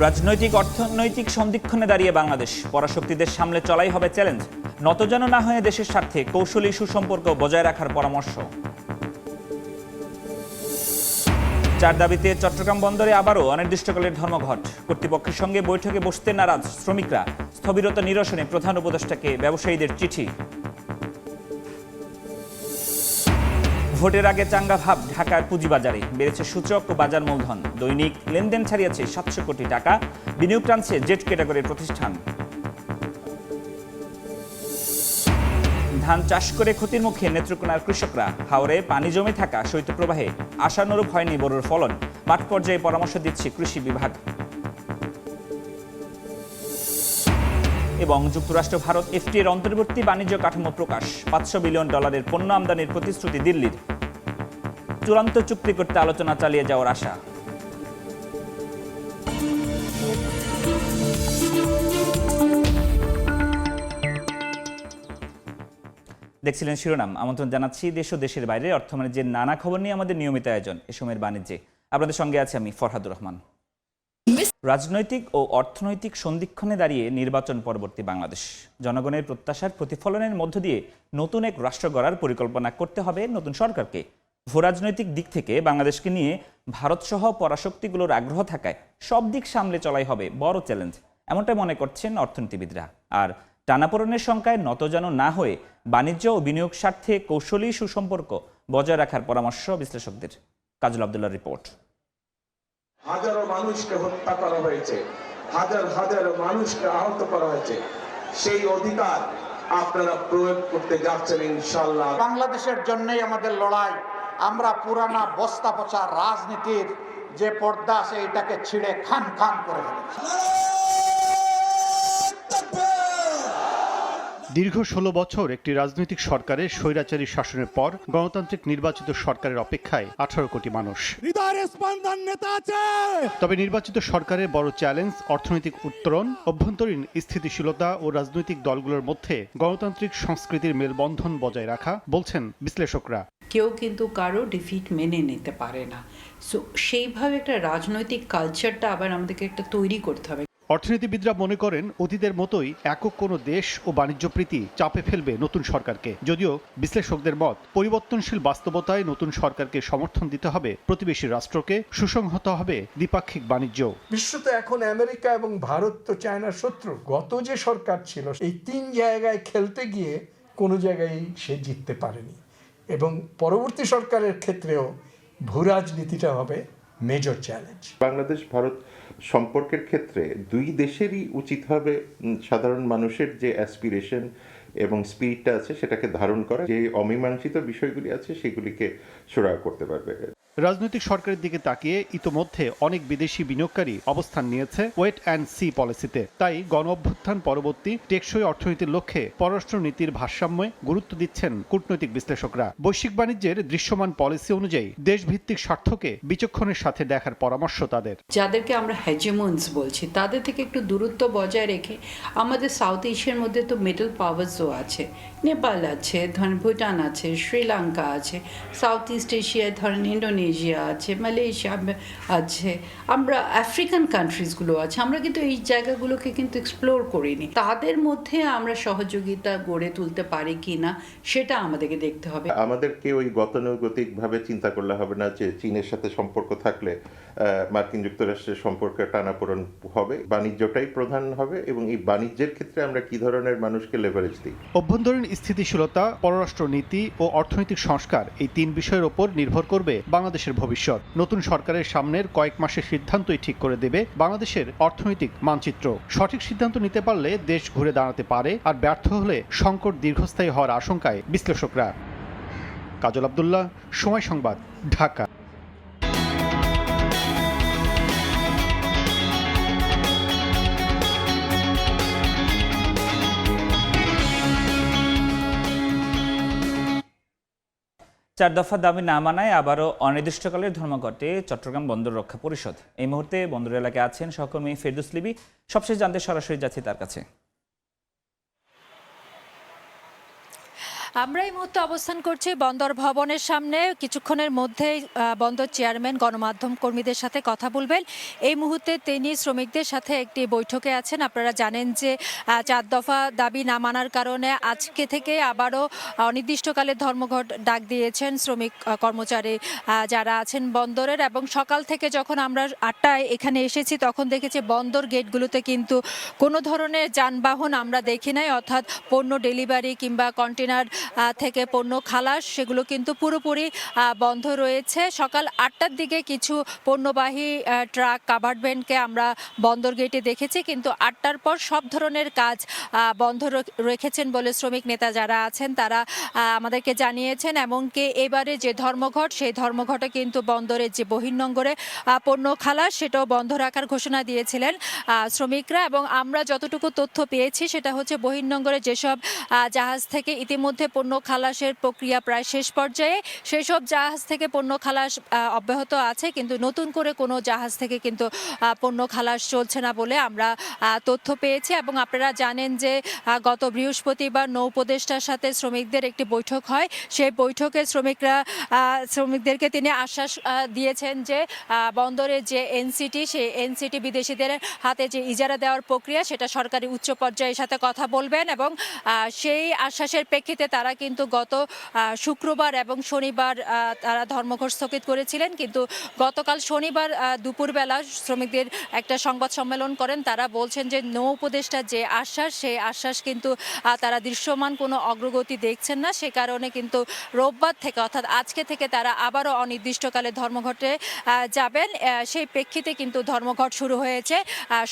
রাজনৈতিক অর্থনৈতিক সন্ধিক্ষণে দাঁড়িয়ে বাংলাদেশ পরাশক্তিদের সামনে চলাই হবে চ্যালেঞ্জ। নতজানু না হয়ে দেশের স্বার্থে কৌশলী সুসম্পর্ক বজায় রাখার পরামর্শ। 4 দাবিতে চট্টগ্রাম বন্দরে আবারও অনির্দিষ্টকালের ধর্মঘট। কর্তৃপক্ষের সঙ্গে বৈঠকে বসতে নারাজ শ্রমিকরা। স্থবিরতা নিরসনে প্রধান উপদেষ্টাকে ব্যবসায়ীদের চিঠি। ভোটের আগে চাঙ্গা ভাব ঢাকার পুঁজিবাজারে। বেড়েছে সূচক ও বাজার মূলধন। দৈনিক লেনদেন ছাড়িয়েছে 700 কোটি টাকা। বিনিয়োগ টানছে জেট ক্যাটাগরির প্রতিষ্ঠান। ধান চাষ করে ক্ষতির মুখে নেত্রকোনার কৃষকরা। হাওরে পানি জমে থাকা শৈত্যপ্রবাহে আশানুরূপ হয়নি বোরোর ফলন। মাঠ পর্যায়ে পরামর্শ দিচ্ছে কৃষি বিভাগ। এবং যুক্তরাষ্ট্র ভারত এফটিএর অন্তর্বর্তী বাণিজ্য কাঠামো প্রকাশ। $500 বিলিয়ন পণ্য আমদানির প্রতিশ্রুতি দিল্লির। চূড়ান্ত চুক্তি করতে আলোচনা চালিয়ে যাওয়ার আশা। দেখছিলেন শিরোনাম। আমন্ত্রণ জানাচ্ছি দেশ ও দেশের বাইরে অর্থবাণিজ্যের নানা খবর নিয়ে আমাদের নিয়মিত আয়োজন এ সময়ের বাণিজ্যে। আপনাদের সঙ্গে আছি আমি ফরহাদুর রহমান। রাজনৈতিক ও অর্থনৈতিক সন্ধিক্ষণে দাঁড়িয়ে নির্বাচন পরবর্তী বাংলাদেশ। জনগণের প্রত্যাশার প্রতিফলনের মধ্য দিয়ে নতুন এক রাষ্ট্র গড়ার পরিকল্পনা করতে হবে নতুন সরকারকে। ভূরাজনৈতিক দিক থেকে বাংলাদেশকে নিয়ে ভারতসহ পরাশক্তিগুলোর আগ্রহ থাকায় সব দিক সামলে চলাই হবে বড় চ্যালেঞ্জ, এমনটাই মনে করছেন অর্থনীতিবিদরা। আর টানাপোড়েনের সংখ্যায় নতজানু না হয়ে বাণিজ্য ও বিনিয়োগ স্বার্থে কৌশলী সুসম্পর্ক বজায় রাখার পরামর্শ বিশ্লেষকদের। কাজল আব্দুল্লাহর রিপোর্ট। হাজারো মানুষকে হত্যা করা হয়েছে, হাজার হাজার মানুষকে আহত করা হয়েছে। সেই অধিকার আপনারা প্রয়োগ করতে যাচ্ছেন ইনশাআল্লাহ। বাংলাদেশের জন্যই আমাদের লড়াই। আমরা পুরানা বস্তা পচা রাজনীতির যে পর্দা আছে এটাকে ছিঁড়ে খান খান করে ফেলেছি। দীর্ঘ 16 বছর একটি রাজনৈতিক সরকারের স্বৈরাচারী শাসনের পর গণতান্ত্রিক নির্বাচিত সরকারের অপেক্ষায় 18 কোটি মানুষ। তবে নির্বাচিত সরকারের বড় চ্যালেঞ্জ অর্থনৈতিক উত্তরণ, অভ্যন্তরীণ স্থিতিশীলতা ও রাজনৈতিক দলগুলোর মধ্যে গণতান্ত্রিক সংস্কৃতির মেলবন্ধন বজায় রাখা, বলছেন বিশ্লেষকরা। কেউ কিন্তু কারো ডিফিট মেনে নিতে পারে না। সো সেইভাবে একটা রাজনৈতিক কালচারটা আবার আমাদেরকে একটা তৈরি করতে হবে। অর্থনীতিবিদরা মনে করেন অতীতের মতোই একক কোনো দেশ ও বাণিজ্য প্রীতি চাপে ফেলবে নতুন সরকারকে। যদিও বিশ্লেষকদের মত, পরিবর্তনশীল বাস্তবতায় নতুন সরকারকে সমর্থন দিতে হবে প্রতিবেশী রাষ্ট্রকে, সুসংহত হবে দ্বিপাক্ষিক বাণিজ্য। বিশ্ব তো এখন আমেরিকা এবং ভারত তো চায়নার শত্রু। গত যে সরকার ছিল এই 3 জায়গায় খেলতে গিয়ে কোনো জায়গায় সে জিততে পারেনি, এবং পরবর্তী সরকারের ক্ষেত্রেও ভূরাজনীতিটা হবে মেজর চ্যালেঞ্জ। বাংলাদেশ ভারত সম্পর্কের ক্ষেত্রে দুই দেশেরই উচিত হবে সাধারণ মানুষের যে অ্যাসপিরেশন এবং স্পিরিটটা আছে সেটাকে ধারণ করা, যে অমীমাংসিত বিষয়গুলি আছে সেগুলিকে সুরাহা করতে পারবে। রাজনৈতিক সরকারের দিকে তাকিয়ে ইতোমধ্যে অনেক বিদেশি বিনিয়োগকারী অবস্থান নিয়েছে ওয়েট অ্যান্ড সি পলিসিতে। তাই গণ অভ্যুত্থান পরবর্তী টেকসই অর্থনীতির লক্ষ্যে পররাষ্ট্রনীতির ভারসাম্যে গুরুত্ব দিচ্ছেন কূটনৈতিক বিশ্লেষকরা। বৈশ্বিক বাণিজ্যের দৃশ্যমান পলিসি অনুযায়ী দেশভিত্তিক স্বার্থকে বিচক্ষণের সাথে দেখার পরামর্শ তাদের। যাদেরকে আমরা হেজেমন্স বলছি তাদের থেকে একটু দূরত্ব বজায় রেখে, আমাদের সাউথ এশিয়ার মধ্যে তো মিডল পাওয়ার্সও আছে, নেপাল আছে, ধরেন ভুটান আছে, শ্রীলঙ্কা আছে, সাউথ ইস্ট এশিয়ায় ধরেন ইন্ডোনেশিয়া আছে, মালয়েশিয়া আছে, আমরা আফ্রিকান কান্ট্রিজগুলো আছে। আমরা কিন্তু এই জায়গাগুলোকে কিন্তু এক্সপ্লোর করিনি। তাদের মধ্যে আমরা সহযোগিতা গড়ে তুলতে পারি কি না সেটা আমাদেরকে দেখতে হবে। আমাদেরকে ওই গতানুগতিকভাবে চিন্তা করলে হবে না যে চীনের সাথে সম্পর্ক থাকলে মার্কিন যুক্তরাষ্ট্রের সম্পর্কে টানাপোড়েন হবে। বাণিজ্যটাই প্রধান হবে, এবং এই বাণিজ্যের ক্ষেত্রে আমরা কি ধরনের মানুষকে লেভারেজ দিই। অভ্যন্তরীণ স্থিতিশীলতা, পররাষ্ট্র নীতি ও অর্থনৈতিক সংস্কার, এই 3 বিষয়ের ওপর নির্ভর করবে বাংলাদেশের ভবিষ্যৎ। নতুন সরকারের সামনের কয়েক মাসের সিদ্ধান্তই ঠিক করে দেবে বাংলাদেশের অর্থনৈতিক মানচিত্র। সঠিক সিদ্ধান্ত নিতে পারলে দেশ ঘুরে দাঁড়াতে পারে, আর ব্যর্থ হলে সংকট দীর্ঘস্থায়ী হওয়ার আশঙ্কায় বিশ্লেষকরা। কাজল আব্দুল্লাহ, সময় সংবাদ, ঢাকা। চার দফা দাবি না মানায় আবারও অনির্দিষ্টকালের ধর্মঘটে চট্টগ্রাম বন্দর রক্ষা পরিষদ। এই মুহূর্তে বন্দর এলাকায় আছেন সহকর্মী ফেরদৌস লিবি। সবশেষ জানতে সরাসরি যাচ্ছি তার কাছে। আমরা এই মুহূর্তে অবস্থান করছি বন্দর ভবনের সামনে। কিছুক্ষণের মধ্যেই বন্দর চেয়ারম্যান গণমাধ্যম কর্মীদের সাথে কথা বলবেন। এই মুহূর্তে তিনি শ্রমিকদের সাথে একটি বৈঠকে আছেন। আপনারা জানেন যে 4 দফা দাবি না মানার কারণে আজকে থেকে আবারও অনির্দিষ্টকালের ধর্মঘট ডাক দিয়েছেন শ্রমিক কর্মচারী যারা আছেন বন্দরের। এবং সকাল থেকে যখন আমরা 8টায় এখানে এসেছি তখন দেখেছি বন্দর গেটগুলোতে কিন্তু কোনো ধরনের যানবাহন আমরা দেখি নাই, অর্থাৎ পণ্য ডেলিভারি কিংবা কন্টেনার থেকে পণ্য খালাস সেগুলো কিন্তু পুরোপুরি বন্ধ রয়েছে। সকাল 8টার দিকে কিছু পণ্যবাহী ট্রাক কাভার্ড ভ্যানকে আমরা বন্দর গেটে দেখেছি, কিন্তু 8টার পর সব ধরনের কাজ বন্ধ রেখেছেন বলে শ্রমিক নেতা যারা আছেন তারা আমাদেরকে জানিয়েছেন। এমনকি এবারে যে ধর্মঘট সেই ধর্মঘটে কিন্তু বন্দরের যে বহির্নোঙরে পণ্য খালাস সেটাও বন্ধ রাখার ঘোষণা দিয়েছিলেন শ্রমিকরা। এবং আমরা যতটুকু তথ্য পেয়েছি সেটা হচ্ছে বহির্নোঙরে যেসব জাহাজ থেকে ইতিমধ্যে পণ্য খালাসের প্রক্রিয়া প্রায় শেষ পর্যায়ে, সেই সব জাহাজ থেকে পণ্য খালাস অব্যাহত আছে, কিন্তু নতুন করে কোনো জাহাজ থেকে কিন্তু পণ্য খালাস চলছে না বলে আমরা তথ্য পেয়েছি। এবং আপনারা জানেন যে গত বৃহস্পতিবার নৌ উপদেষ্টার সাথে শ্রমিকদের একটি বৈঠক হয়। সেই বৈঠকে শ্রমিকদেরকে তিনি আশ্বাস দিয়েছেন যে বন্দরের যে এনসিটি সেই এনসিটি বিদেশিদের হাতে যে ইজারা দেওয়ার প্রক্রিয়া সেটা সরকারি উচ্চ পর্যায়ের সাথে কথা বলবেন। এবং সেই আশ্বাসের প্রেক্ষিতে তারা কিন্তু গত শুক্রবার এবং শনিবার তারা ধর্মঘট স্থগিত করেছিলেন, কিন্তু গতকাল শনিবার দুপুরবেলা শ্রমিকদের একটা সংবাদ সম্মেলন করেন। তারা বলছেন যে নৌ উপদেষ্টার যে আশ্বাস সেই আশ্বাস কিন্তু তারা দৃশ্যমান কোনো অগ্রগতি দেখছেন না। সে কারণে কিন্তু রোববার থেকে অর্থাৎ আজকে থেকে তারা আবারও অনির্দিষ্টকালে ধর্মঘটে যাবেন। সেই প্রেক্ষিতে কিন্তু ধর্মঘট শুরু হয়েছে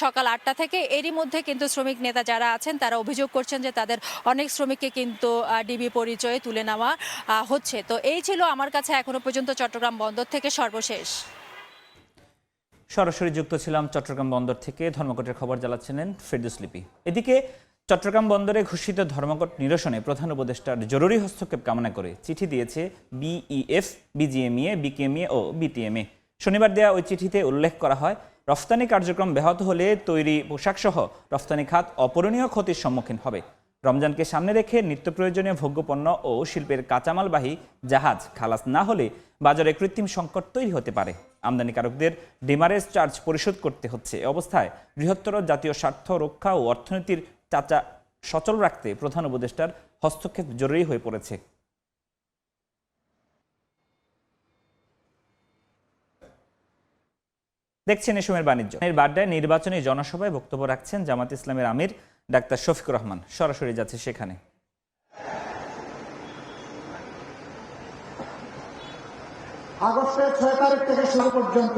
সকাল 8টা থেকে। এরই মধ্যে কিন্তু শ্রমিক নেতা যারা আছেন তারা অভিযোগ করছেন যে তাদের অনেক শ্রমিককে কিন্তু ডিবি পরিচয়ে তুলে নেওয়া হচ্ছে। তো এই ছিল আমার কাছে এখনো পর্যন্ত চট্টগ্রাম বন্দর থেকে সর্বশেষ। সরাসরি যুক্ত ছিলাম চট্টগ্রাম বন্দর থেকে। ধর্মঘটের খবর জানাচ্ছিলেন ফেরদৌস লিপি। এদিকে চট্টগ্রাম বন্দরে ঘোষিত ধর্মঘট নিরসনে প্রধান উপদেষ্টার জরুরি হস্তক্ষেপ কামনা করে চিঠি দিয়েছে বিইএফ, বিজিএমইএ, বিকেএমইএ ও বিটিএমএ। শনিবার দেওয়া ওই চিঠিতে উল্লেখ করা হয়, রফতানি কার্যক্রম ব্যাহত হলে তৈরি পোশাকসহ রফতানি খাত অপূরণীয় ক্ষতির সম্মুখীন হবে। রমজানকে সামনে রেখে নিত্য প্রয়োজনীয় ভোগ্যপণ্য ও শিল্পের কাঁচামালবাহী জাহাজ খালাস না হলে বাজারে কৃত্রিম সংকট তৈরি হতে পারে। আমদানিকারকদের ডিমারেজ চার্জ পরিশোধ করতে হচ্ছে। এ অবস্থায় বৃহত্তর জাতীয় স্বার্থ রক্ষা ও অর্থনীতির চাচা সচল রাখতে প্রধান উপদেষ্টার হস্তক্ষেপ জরুরি হয়ে পড়েছে। দেখছেন এই সময়ের বাণিজ্য। এর বাড্ডায় নির্বাচনী জনসভায় বক্তব্য রাখছেন জামাত ইসলামের আমির ডাক্তার শফিকুর রহমান। সরাসরি যাচ্ছে সেখানে। আগস্টের 6 তারিখ থেকে শুরু পর্যন্ত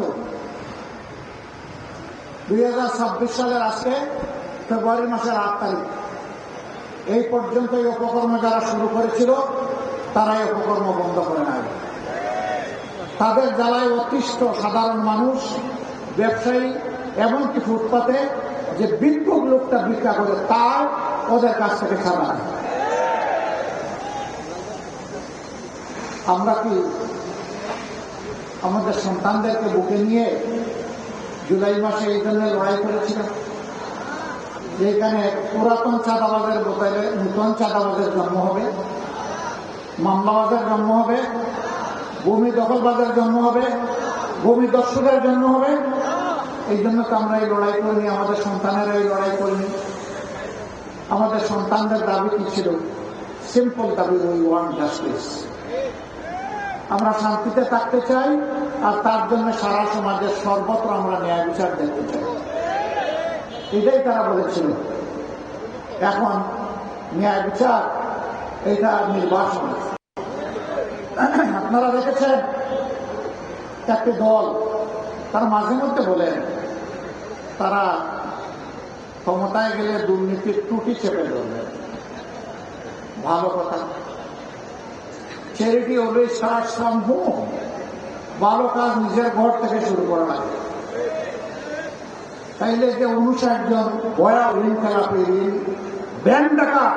2026 সালের আজকে ফেব্রুয়ারি মাসের 8 তারিখ এই পর্যন্ত এই উপকর্ম যারা শুরু করেছিল তারা এই উপকর্ম বন্ধ করে নাই। তাদের জ্বালায় অতিষ্ঠ সাধারণ মানুষ, ব্যবসায়ী, এমনকি ফুটপাতে যে বিক্ষোভ লোকটা ভিক্ষা করে তার ওদের কাছ থেকে ছাড়া। আমরা কি আমাদের সন্তানদেরকে বুকে নিয়ে জুলাই মাসে এই জন্য লড়াই করেছিলাম যেখানে পুরাতন চাঁদাবাজের বদলে নতুন চাঁদাবাজের জন্ম হবে, মামলাবাজের জন্ম হবে, ভূমি দখলবাজের জন্ম হবে, ভূমি দস্যুদের জন্ম হবে। এই জন্য তো আমরা এই লড়াই করিনি, আমাদের সন্তানেরা এই লড়াই করিনি। আমাদের সন্তানদের দাবি কি ছিল? সিম্পল দাবি, উই ওয়ান্ট জাস্টিস। আমরা শান্তিতে থাকতে চাই, আর তার জন্য সারা সমাজের সর্বত্র আমরা ন্যায় বিচার দেখতে চাই। এটাই তারা বলেছিল। এখন ন্যায় বিচার এটা নির্বাচন। আপনারা দেখেছেন একটি দল তারা মাঝে মধ্যে বলেন তারা ক্ষমতায় গেলে দুর্নীতির ত্রুটি চেপে ধরবে। ভালো কথা। Charity always starts from home. ভালো কাজ নিজের ঘর থেকে শুরু করা লাগে। তাইলে যে 59 জন বয়া ঋণ খেলাপি, ব্যাংক ডাকাত,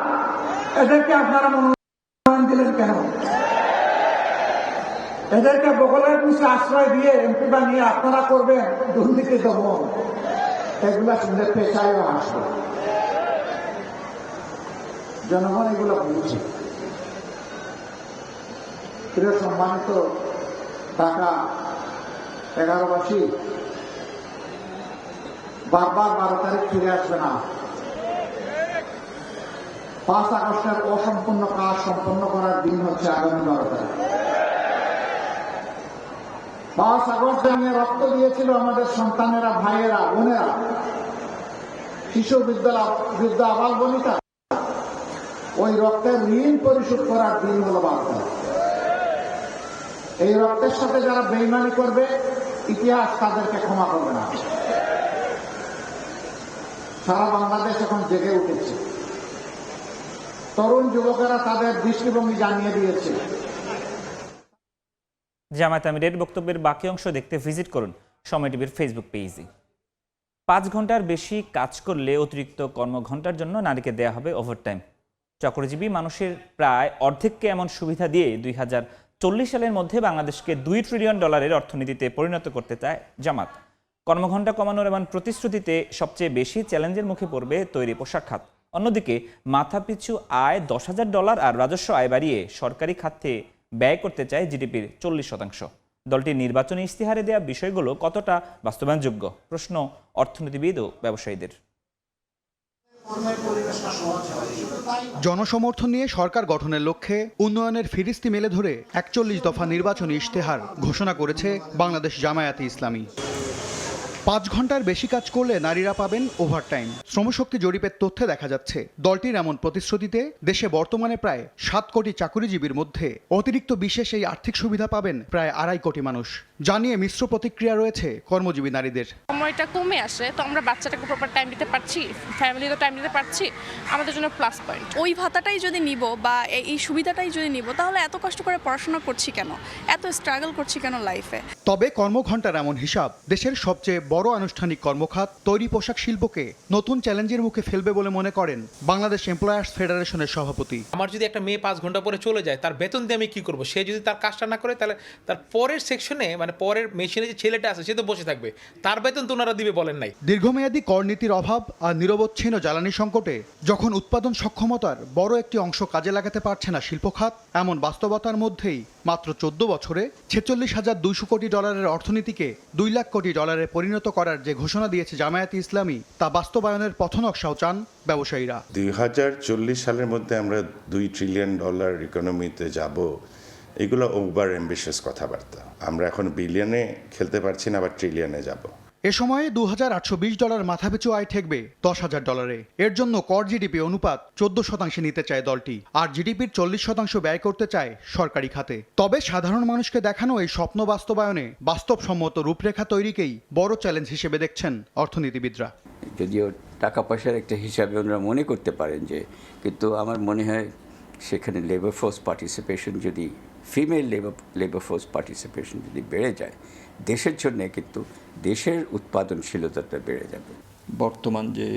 এদেরকে আপনারা মনোনয়ন দিলেন কেন? এদেরকে বগলের নিচে আশ্রয় দিয়ে এমপি বানিয়ে আপনারা করবেন দুর্নীতি দমন। এগুলা শুনলে পেশায়ও আসবে। জনগণ এগুলো বুঝে। প্রিয় সম্মানিত ঢাকা 11বাসী, বারবার 12 তারিখ ফিরে আসবে না। 5 আগস্টের অসম্পূর্ণ কাজ সম্পন্ন করার দিন হচ্ছে আগামী 12 তারিখ। 5 আগস্ট জানিয়ে রক্ত দিয়েছিল আমাদের সন্তানেরা, ভাইয়েরা, বোনেরা, শিশু, বৃদ্ধ, আবাল বনিতা। ওই রক্তের ঋণ পরিশোধ করার দিন হলো 12 তারিখ। এই রক্তের সাথে যারা বেইমানি করবে, ইতিহাস তাদেরকে ক্ষমা করবে না। সারা বাংলাদেশ এখন জেগে উঠেছে। তরুণ যুবকেরা তাদের দৃষ্টিভঙ্গি জানিয়ে দিয়েছে। জামায়াত আমিরের বক্তব্যের বাকি অংশ দেখতে ভিজিট করুন সময় টিভির ফেসবুক পেজে। 5 ঘন্টার বেশি কাজ করলে অতিরিক্ত কর্মঘণ্টার জন্য নারীকে দেয়া হবে ওভারটাইম। চাকরিজীবী মানুষের প্রায় অর্ধেককে এমন সুবিধা দিয়ে 2040 সালের মধ্যে বাংলাদেশকে $2 ট্রিলিয়ন অর্থনীতিতে পরিণত করতে চায় জামাত। কর্মঘণ্টা কমানোর এমন প্রতিশ্রুতিতে সবচেয়ে বেশি চ্যালেঞ্জের মুখে পড়বে তৈরি পোশাক খাত। অন্যদিকে মাথাপিছু আয় $10,000 আর রাজস্ব আয় বাড়িয়ে সরকারি খাতে ব্যয় করতে চায় জিডিপির 40%। দলটির নির্বাচনী ইশতেহারে দেওয়া বিষয়গুলো কতটা বাস্তবায়নযোগ্য, প্রশ্ন অর্থনীতিবিদ ও ব্যবসায়ীদের। জনসমর্থন নিয়ে সরকার গঠনের লক্ষ্যে উন্নয়নের ফিরিস্তি মেলে ধরে 41 দফা নির্বাচনী ইশতেহার ঘোষণা করেছে বাংলাদেশ জামায়াতে ইসলামী। 5 ঘন্টার বেশি কাজ করলে নারীরা পাবেন ওভারটাইম। শ্রমশক্তি জরিপের তথ্যে দেখা যাচ্ছে দলটির এমন প্রতিশ্রুতিতে দেশে বর্তমানে প্রায় 7 কোটি চাকরিজীবীর মধ্যে অতিরিক্ত বিশেষ এই আর্থিক সুবিধা পাবেন প্রায় 2.5 কোটি মানুষ। জানিয়ে মিশ্র প্রতিক্রিয়া রয়েছে কর্মজীবী নারীদের। সময়টা কমে আসে তো আমরা বাচ্চাটাকে প্রপার টাইম দিতে পারছি, ফ্যামিলিতে টাইম দিতে পারছি, আমাদের জন্য প্লাস পয়েন্ট। ওই ভাতাটাই যদি নিব বা এই সুবিধাটাই যদি নিব, তাহলে এত কষ্ট করে পড়াশোনা করছি কেন, এত স্ট্রাগল করছি কেন লাইফে। তবে কর্মঘণ্টার এমন হিসাব দেশের সবচেয়ে বড় আনুষ্ঠানিক কর্মখাত তৈরি পোশাক শিল্পকে নতুন চ্যালেঞ্জের মুখে ফেলবে বলে মনে করেন বাংলাদেশ এমপ্লয়ার্স ফেডারেশনের সভাপতি। আমার যদি একটা মেয়ে 5 ঘন্টা পরে চলে যায়, তার বেতন দিয়ে আমি কি করব? সে যদি তার কাজটা না করে, তাহলে তার পরের সেকশনে, মানে পরের মেশিনে যে ছেলেটা আছে সে তো বসে থাকবে, তার বেতন তো ওনারা দিবে বলেন নাই। দীর্ঘমেয়াদী করনীতির অভাব আর নিরবচ্ছিন্ন জ্বালানি সংকটে যখন উৎপাদন সক্ষমতার বড় একটি অংশ কাজে লাগাতে পারছে না শিল্প খাত, এমন বাস্তবতার মধ্যেই মাত্র 14 বছরে $46,200 কোটি অর্থনীতিকে $2 লাখ কোটি পরিণত করার যে ঘোষণা দিয়েছে জামায়াতে ইসলামী, তা বাস্তবায়নের পথনকশাও চান ব্যবসায়ীরা। 2040 সালের মধ্যে আমরা $2 ট্রিলিয়ন ইকোনমিতে যাব, এগুলো ওভার অ্যাম্বিশিয়াস কথাবার্তা। আমরা এখন বিলিয়নে খেলতে পারছি না, আবার ট্রিলিয়নে যাব। এ সময়ে $2,820 মাথাপিছু আয় ঠেকবে $10,000। এর জন্য কর জিডিপি অনুপাত 14% নিতে চায় দলটি, আর জিডিপির 40% ব্যয় করতে চায় সরকারি খাতে। তবে সাধারণ মানুষকে দেখানো এই স্বপ্ন বাস্তবায়নে বাস্তবসম্মত রূপরেখা তৈরিকেই বড় চ্যালেঞ্জ হিসেবে দেখছেন অর্থনীতিবিদরা। যদিও টাকা পয়সার একটা হিসাবে ওনারা মনে করতে পারেন যে, কিন্তু আমার মনে হয় সেখানে লেবার ফোর্স পার্টিসিপেশন, যদি ফিমেল লেবার ফোর্স পার্টিসিপেশন যদি বেড়ে যায়, দেশের জন্যে কিন্তু দেশের উৎপাদনশীলতাটা বেড়ে যাবে। বর্তমান যে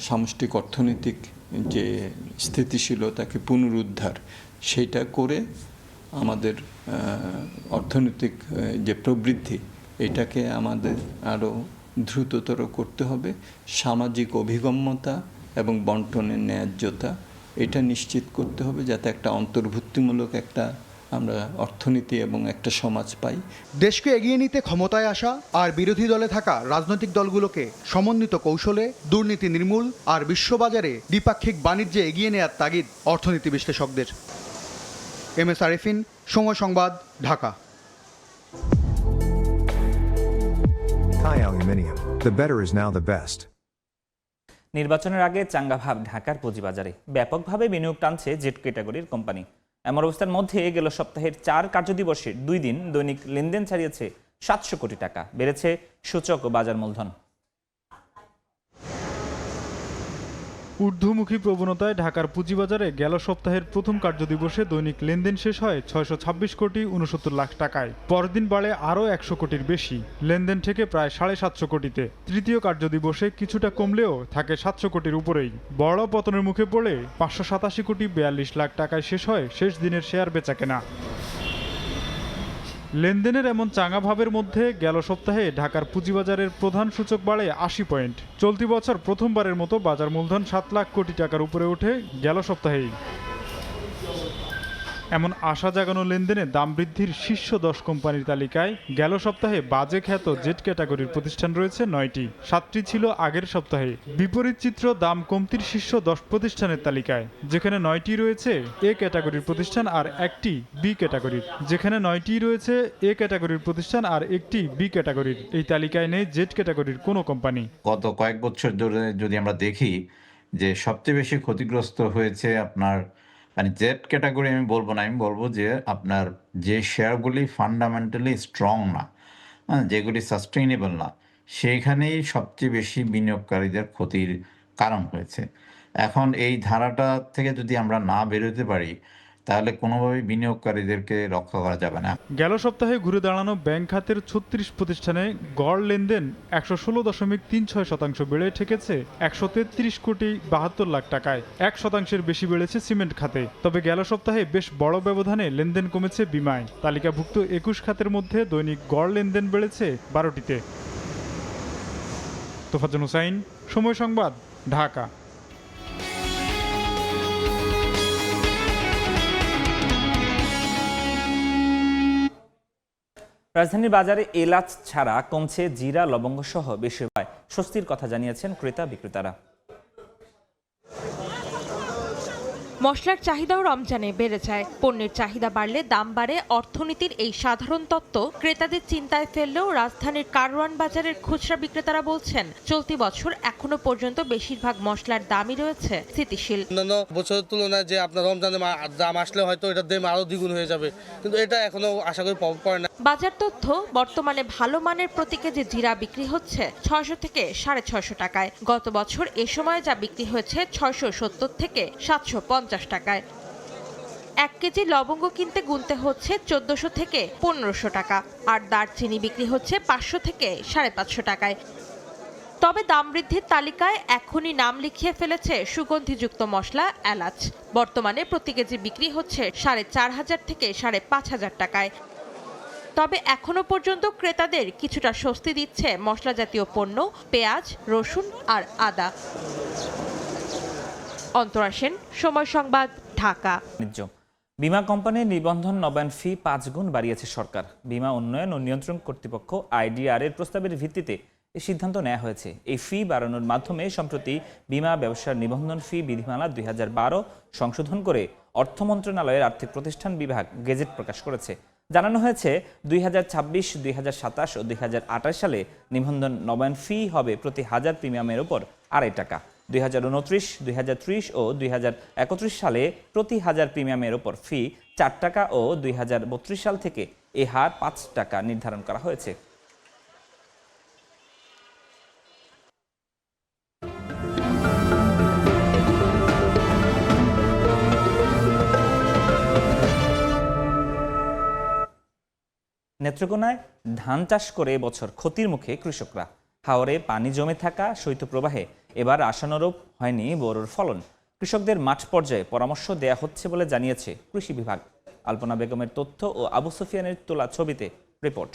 সামষ্টিক অর্থনৈতিক যে স্থিতিশীলতাকে পুনরুদ্ধার, সেইটা করে আমাদের অর্থনৈতিক যে প্রবৃদ্ধি, এটাকে আমাদের আরও দ্রুততর করতে হবে। সামাজিক অভিগম্যতা এবং বন্টনের ন্যায্যতা, এটা নিশ্চিত করতে হবে যাতে একটা অন্তর্ভুক্তিমূলক একটা আমরা অর্থনীতি এবং একটা সমাজ পাই। দেশকে এগিয়ে নিতে ক্ষমতায় আসা আর বিরোধী দলে থাকা রাজনৈতিক দলগুলোকে সমন্বিত কৌশলে দুর্নীতি নির্মূল আর বিশ্ববাজারে দ্বিপাক্ষিক বাণিজ্যে এগিয়ে নেওয়ার তাগিদ অর্থনীতি বিশ্লেষকদের। MS আরিফিন, সময় সংবাদ, Dhaka. Thai Aluminium. The better is now the best. নির্বাচনের আগে চাঙ্গা ভাব ঢাকার পুঁজিবাজারে। ব্যাপকভাবে বিনিয়োগ টানছে জেড ক্যাটাগরির কোম্পানি। এমন অবস্থার মধ্যে গেল সপ্তাহের 4 কার্যদিবসের 2 দিন দৈনিক লেনদেন ছাড়িয়েছে 700 কোটি টাকা। বেড়েছে সূচক ও বাজার মূলধন। ঊর্ধ্বমুখী প্রবণতায় ঢাকার পুঁজিবাজারে গেল সপ্তাহের প্রথম কার্যদিবসে দৈনিক লেনদেন শেষ হয় 626 কোটি 69 লাখ টাকায়। পরদিন বাড়ে আরও 100 কোটির বেশি, লেনদেন থেকে প্রায় 750 কোটিতে। তৃতীয় কার্যদিবসে কিছুটা কমলেও থাকে 700 কোটির উপরেই। বড় পতনের মুখে পড়ে 587 কোটি 42 লাখ টাকায় শেষ হয় শেষ দিনের শেয়ার বেচাকেনা। লেনদেনের এমন চাঙ্গা ভাবের মধ্যে গেল সপ্তাহে ঢাকার পুঁজিবাজারের প্রধান সূচক বাড়ে 80 পয়েন্ট। চলতি বছর প্রথমবারের মতো বাজার মূলধন 7 লাখ কোটি টাকার উপরে ওঠে গেল সপ্তাহেই। এমন আশা জাগানো লেনদেনে দাম বৃদ্ধির শীর্ষ 10 কোম্পানির তালিকায় গেল সপ্তাহে বাজে খ্যাত জেড ক্যাটাগরির প্রতিষ্ঠান রয়েছে 9টি, 7টি ছিল আগের সপ্তাহে। বিপরীত চিত্র দাম কমতির শীর্ষ 10 প্রতিষ্ঠানের তালিকায়, যেখানে 9টি রয়েছে এ ক্যাটাগরির প্রতিষ্ঠান আর একটি বি ক্যাটাগরির। যেখানে 9টি রয়েছে এ ক্যাটাগরির প্রতিষ্ঠান আর একটি বি ক্যাটাগরির। এই তালিকায় নেই জেড ক্যাটাগরির কোনো কোম্পানি। গত কয়েক বছর ধরে যদি আমরা দেখি যে সবচেয়ে বেশি ক্ষতিগ্রস্ত হয়েছে আপনার মানে জেড ক্যাটাগরি আমি বলবো না, আমি বলবো যে আপনার যে শেয়ারগুলি ফান্ডামেন্টালি স্ট্রং না, যেগুলি সাস্টেইনেবল না, সেইখানেই সবচেয়ে বেশি বিনিয়োগকারীদের ক্ষতির কারণ হয়েছে। এখন এই ধারাটা থেকে যদি আমরা না বেরোতে পারি তাহলে কোনোভাবেই বিনিয়োগকারীদেরকে রক্ষা করা যাবে না। গেল সপ্তাহে ঘুরে দাঁড়ানো ব্যাংক খাতের 36 প্রতিষ্ঠানে গড় লেনদেন 116.36% বেড়ে ঠেকেছে 133 কোটি 72 লাখ টাকায়। 1% বেশি বেড়েছে সিমেন্ট খাতে। তবে গেল সপ্তাহে বেশ বড় ব্যবধানে লেনদেন কমেছে বিমায়। তালিকাভুক্ত 21 খাতের মধ্যে দৈনিক গড় লেনদেন বেড়েছে 12টিতে। তোফাজ্জল হোসাইন, সময় সংবাদ, ঢাকা। রাজধানীর বাজারে এলাচ ছাড়া কমছে জিরা, লবঙ্গ সহ বেশিরভাগ। স্বস্তির কথা জানিয়েছেন ক্রেতা বিক্রেতারা। মশলার চাহিদাও রমজানে বেড়ে যায়। পণ্যের চাহিদা বাড়লে দাম বাড়ে, অর্থনীতির এই সাধারণ তত্ত্ব ক্রেতাদের চিন্তায় ফেললেও রাজধানীর কারওয়ান বাজারের খুচরা বিক্রেতারা বলছেন চলতি বছর এখনো পর্যন্ত বেশিরভাগ মশলার দামই রয়েছে স্থিতিশীল। অন্যান্য বছরের তুলনায় যে আপনার রমজানে দাম আসলে হয়তো এটার দাম আরো দ্বিগুণ হয়ে যাবে, কিন্তু এটা এখনো আশা করি প্রভাব পড়ে না। বাজার তথ্য, বর্তমানে ভালো মানের প্রতি কেজি জিরা বিক্রি হচ্ছে 600 থেকে 650 টাকায়। গত বছর এ সময় যা বিক্রি হয়েছে 670 থেকে 750 টাকায়। 1 কেজি লবঙ্গ কিনতে গুনতে হচ্ছে 1400 থেকে 1500 টাকা, আর দারচিনি বিক্রি হচ্ছে 500 থেকে 550 টাকায়। তবে দাম বৃদ্ধির তালিকায় এখনই নাম লিখিয়ে ফেলেছে সুগন্ধিযুক্ত মশলা এলাচ। বর্তমানে প্রতি কেজি বিক্রি হচ্ছে 4500 থেকে 5500 টাকায়। তবে এখনো পর্যন্ত ক্রেতাদের কিছুটা স্বস্তি দিচ্ছে মশলা জাতীয় পণ্য, পেঁয়াজ, রসুন আর আদা। অন্তরা সেন, সময় সংবাদ, ঢাকা। বিমা কোম্পানির নিবন্ধন নবায়ন ফি 5 গুণ বাড়িয়েছে সরকার। বিমা উন্নয়ন ও নিয়ন্ত্রণ কর্তৃপক্ষ IDR এর প্রস্তাবের ভিত্তিতে এই সিদ্ধান্ত নেওয়া হয়েছে। এই ফি বাড়ানোর মাধ্যমে সম্প্রতি বিমা ব্যবসার নিবন্ধন ফি বিধিমালা 2012 সংশোধন করে অর্থ মন্ত্রণালয়ের আর্থিক প্রতিষ্ঠান বিভাগ গেজেট প্রকাশ করেছে। জানানো হয়েছে 2026, 2027 ও 2028 সালে নিবন্ধন নবায়ন ফি হবে প্রতি 1000 প্রিমিয়ামের উপর 2.5 টাকা। 2029, 2030 ও 2031 সালে প্রতি 1000 প্রিমিয়ামের উপর ফি 4 টাকা ও 2032 সাল থেকে এ হার 5 টাকা নির্ধারণ করা হয়েছে। নেত্রকোনায় ধান চাষ করে এবছর ক্ষতির মুখে কৃষকরা। হাওরে পানি জমে থাকা শৈত্যপ্রবাহে এবার আশানুরূপ হয়নি বোরোর ফলন। কৃষকদের মাঠ পর্যায়ে পরামর্শ দেয়া হচ্ছে বলে জানিয়েছে কৃষি বিভাগ। আলপনা বেগমের তথ্য ও আবু সুফিয়ানের তোলা ছবিতে রিপোর্ট।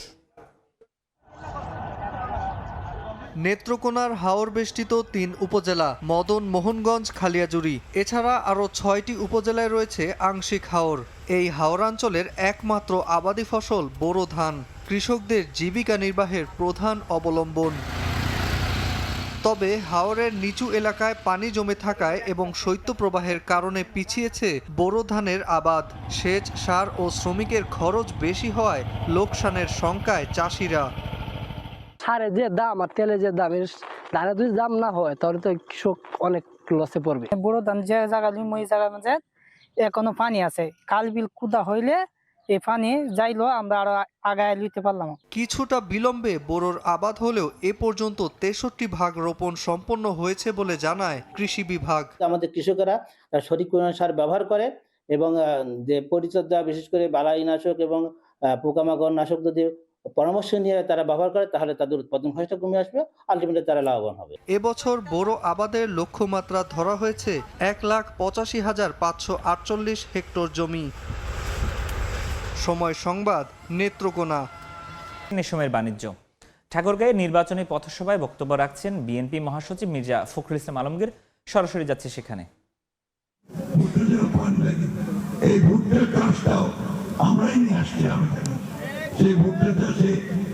নেত্রকোনার হাওর বেষ্টিত 3 উপজেলা মদন মোহনগঞ্জ, খালিয়াজুড়ি, এছাড়া আরও 6টি উপজেলায় রয়েছে আংশিক হাওর। এই হাওরাঞ্চলের একমাত্র আবাদি ফসল বোরো ধান, কৃষকদের জীবিকা নির্বাহের প্রধান অবলম্বন। তবে হাওরের নিচু এলাকায় পানি জমে থাকায় এবং শৈত্যপ্রবাহের কারণে পিছিয়েছে বোরো ধানের আবাদ। সেচ, সার ও শ্রমিকের খরচ বেশি হওয়ায় লোকসানের শঙ্কায় চাষিরা। সারের যে দাম আর তেলের যে দাম, ধানের যদি দাম না হয় তাহলে তো কৃষক অনেক লসে পড়বে। বড় ধান যে জায়গা ওই জায়গার মধ্যে এখনো পানি আছে, কাল বিল কুদা হইলে এই পানি যাইলো আমরা আরো আগায় লইতে পারলাম। কিছুটা বিলম্বে বোরোর আবাদ হলেও এ পর্যন্ত 63 ভাগ রোপণ সম্পন্ন হয়েছে বলে জানায় কৃষি বিভাগ। আমাদের কৃষকেরা সঠিক পরিমাণ সার ব্যবহার করে এবং যে পরিচর্যা, বিশেষ করে বালাইনাশক এবং পোকামাকড় নাশক যদি পরামর্শ নিয়ে তারা ব্যবহার করে তাহলে তাদের উৎপাদন খরচটা কমে আসবে, আলটিমেটলি তারা লাভবান হবে। এবছর বোরো আবাদের লক্ষ্যমাত্রা ধরা হয়েছে 1,85,548 হেক্টর জমি। সময় সংবাদ, নেত্রকোনা। সময়ের বাণিজ্য। ঠাকুরগাঁয়ে নির্বাচনী পথসভায় বক্তব্য রাখছেন বিএনপি মহাসচিব মির্জা ফখরুল ইসলাম আলমগীর। সরাসরি যাচ্ছে সেখানে। এই ভুট্টার কাজটাও আমরাই নিয়ে আসছিলাম এখানে। সেই ভুট্টা চাষে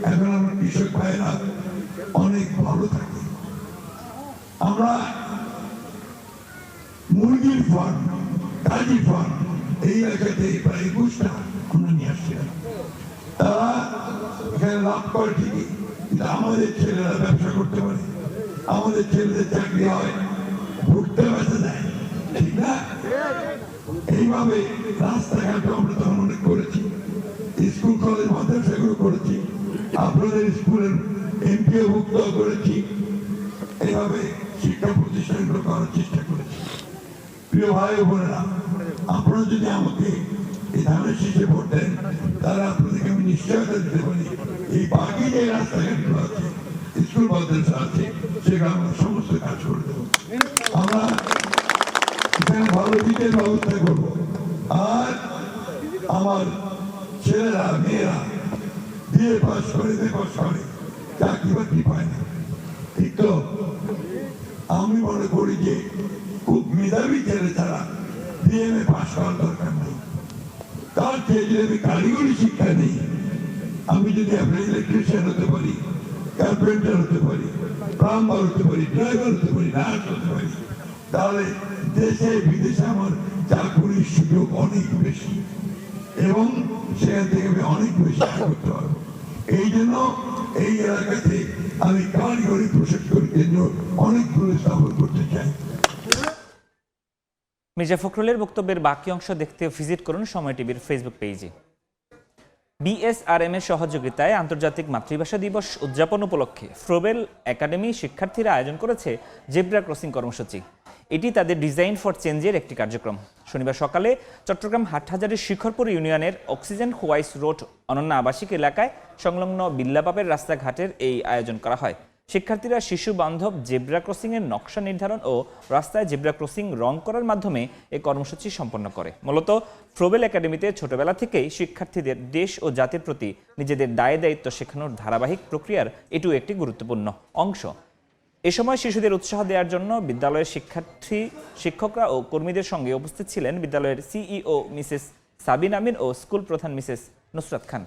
এখন আমার কৃষক ভাইরা অনেক ভালো থাকে। আমরা মুরগির ফার্ম, কাজী ফার্ম এই এলাকাতে প্রায় 21টা আমরা নিয়ে আসছিলাম। তারা এখানে লাভ করে ঠিকই, কিন্তু আমাদের ছেলেরা ব্যবসা করতে পারে, আমাদের ছেলেদের চাকরি হয়, ভুট্টা বেচা দেয়, ঠিক না? এইভাবে রাস্তাঘাটে আমরা তখন অনেক করেছি, স্কুল কলেজ মাদ্রাসাগুলো করেছি, আপনাদের স্কুলের এমপিও ভুক্ত করেছি, এইভাবে শিক্ষা প্রতিষ্ঠানগুলো করার চেষ্টা করেছি। প্রিয় ভাই ও বোনেরা, আপনারা যদি আমাকে এই ধানের শীষে ভোট দেন, তাহলে আপনাদেরকে আমি নিশ্চয়তা দিতে পারি এই বাকি যে রাস্তাঘাটগুলো আছে, স্কুল মাদ্রাসা আছে, সেখানে আমরা সমস্ত কাজ করে দেবো। আমরা এখানে ভালো দিকের ব্যবস্থা করবো। আর আমার ছেলেরা মেয়েরা বিয়ে পাস করে চাকরি বাকরি পায় না, ঠিক তো? আমি মনে করি যে খুব মেধাবী ছেলে ছাড়া বিএমএ পাস করার দরকার নেই। তার চেয়ে যদি আমি কারিগরি শিক্ষা নেই, আমি যদি আপনার ইলেকট্রিশিয়ান হতে পারি, কার্পেন্টার হতে পারি, প্লাম্বার হতে পারি, ড্রাইভার হতে পারি, নার্স হতে পারি, তাহলে দেশে বিদেশে আমার চাকরির সুযোগ অনেক বেশি এবং সেখান থেকে আমি অনেক বেশি করতে পারবো। এই জন্য এই এলাকাতে আমি কারিগরি প্রশিক্ষণ কেন্দ্র অনেকগুলো স্থাপন করতে চাই। মির্জা ফখরুলের বক্তব্যের বাকি অংশ দেখতে ভিজিট করুন সময় টিভির ফেসবুক পেজে। বিএসআরএম এর সহযোগিতায় আন্তর্জাতিক মাতৃভাষা দিবস উদযাপন উপলক্ষে ফ্রোবেল একাডেমি শিক্ষার্থীরা আয়োজন করেছে জেব্রা ক্রসিং কর্মসূচি। এটি তাদের ডিজাইন ফর চেঞ্জের একটি কার্যক্রম। শনিবার সকালে চট্টগ্রাম হাটহাজারীর শিখরপুর ইউনিয়নের অক্সিজেন হোয়াইস রোড অনন্য আবাসিক এলাকায় সংলগ্ন বিল্লাপাপের রাস্তাঘাটের এই আয়োজন করা হয়। শিক্ষার্থীরা শিশু বান্ধব জেব্রা ক্রসিংয়ের নকশা নির্ধারণ ও রাস্তায় জেব্রা ক্রসিং রং করার মাধ্যমে এই কর্মসূচি সম্পন্ন করে। মূলত ফ্রোবেল একাডেমিতে ছোটবেলা থেকেই শিক্ষার্থীদের দেশ ও জাতির প্রতি নিজেদের দায় দায়িত্ব শেখানোর ধারাবাহিক প্রক্রিয়ার এটিও একটি গুরুত্বপূর্ণ অংশ। এ সময় শিশুদের উৎসাহ দেওয়ার জন্য বিদ্যালয়ের শিক্ষার্থী, শিক্ষকরা ও কর্মীদের সঙ্গে উপস্থিত ছিলেন বিদ্যালয়ের সিইও মিসেস সাবিন আমিন ও স্কুল প্রধান মিসেস নুসরাত খান।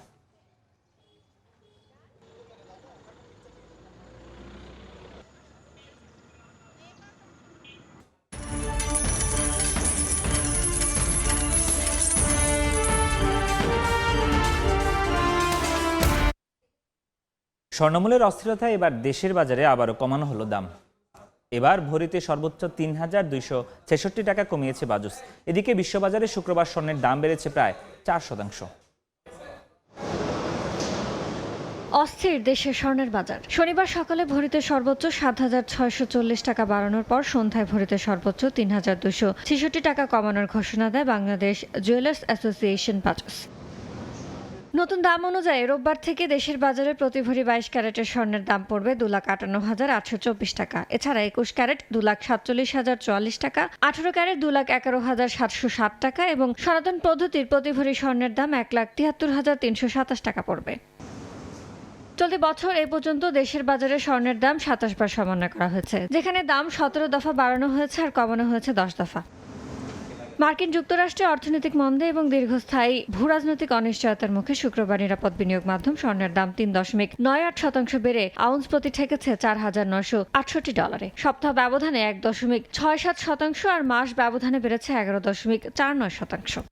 স্বর্ণমূল্যের অস্থিরতায় এবার দেশের বাজারে আবারও কমানো হলো দাম। এবার ভরিতে সর্বোচ্চ ৩,২৬৬ টাকা কমিয়েছে বাজুস। এদিকে বিশ্ববাজারে শুক্রবার স্বর্ণের দাম বেড়েছে প্রায় 4%। অস্থির দেশের স্বর্ণের বাজার। শনিবার সকালে ভরিতে সর্বোচ্চ ৭,৬৪০ টাকা বাড়ানোর পর সন্ধ্যায় ভরিতে সর্বোচ্চ ৩,২৬৬ টাকা কমানোর ঘোষণা দেয় বাংলাদেশ জুয়েলার্স অ্যাসোসিয়েশন বাজুস। নতুন দাম অনুযায়ী রোববার থেকে দেশের বাজারে প্রতি ভরি ২২ ক্যারেটের স্বর্ণের দাম পড়বে ২,৫৮,৮২৪ টাকা। এছাড়া ২১ ক্যারেট ২,৪৭,০৪৪ টাকা, ১৮ ক্যারেট ২,১১,৭৬০ টাকা এবং সনাতন পদ্ধতির প্রতি ভরি স্বর্ণের দাম ১,৭৩,৩২৭ টাকা পড়বে। চলতি বছর এ পর্যন্ত দেশের বাজারে স্বর্ণের দাম ২৭ বার সমন্বয় করা হয়েছে, যেখানে দাম ১৭ দফা বাড়ানো হয়েছে আর কমানো হয়েছে ১০ দফা। মার্কিন যুক্তরাষ্ট্রে অর্থনৈতিক মন্দে এবং দীর্ঘস্থায়ী ভূরাজনৈতিক অনিশ্চয়তার মুখে শুক্রবার নিরাপদ বিনিয়োগ মাধ্যম স্বর্ণের দাম ৩.৯৮% বেড়ে আউন্স প্রতি ঠেকেছে $৪,৯৬৮। সপ্তাহ ব্যবধানে ১.৬৭% আর মাস ব্যবধানে বেড়েছে ১১.৪৯%।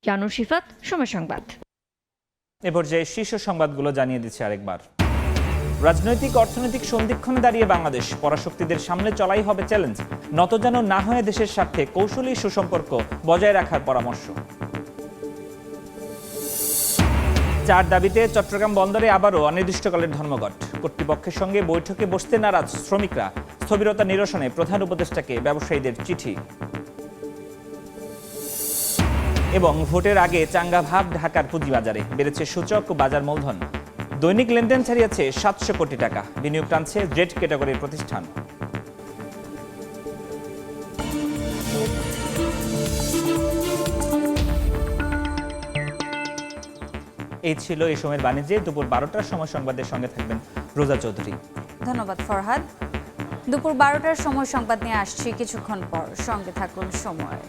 জানুর শিফাত, সময় সংবাদ। এ পর্যায়ে শীর্ষ সংবাদগুলো জানিয়ে দিচ্ছে আরেকবার। রাজনৈতিক অর্থনৈতিক সন্ধিক্ষণে দাঁড়িয়ে বাংলাদেশ পরাশক্তিদের সামনে চলাই হবে চ্যালেঞ্জ। নত যেন না হয়ে দেশের স্বার্থে কৌশলী সুসম্পর্ক বজায় রাখার পরামর্শ। ৪ দাবিতে চট্টগ্রাম বন্দরে আবারও অনির্দিষ্টকালের ধর্মঘট। কর্তৃপক্ষের সঙ্গে বৈঠকে বসতে নারাজ শ্রমিকরা। স্থবিরতা নিরসনে প্রধান উপদেষ্টাকে ব্যবসায়ীদের চিঠি। এবং ভোটের আগে চাঙ্গা ভাব ঢাকার পুঁজিবাজারে। বেড়েছে সূচক ও বাজার মূলধন। দৈনিক লেনদেন ছাড়িয়েছে ৭০০ কোটি টাকা। বিনিয়োগ টানছে জেড ক্যাটাগরির প্রতিষ্ঠান। এই ছিল এই সময়ের বাণিজ্যে। দুপুর ১২টার সময় সংবাদের সঙ্গে থাকবেন রোজা চৌধুরী। ধন্যবাদ ফরহাদ। দুপুর ১২টার সময় সংবাদ নিয়ে আসছি কিছুক্ষণ পর, সঙ্গে থাকুন সময়।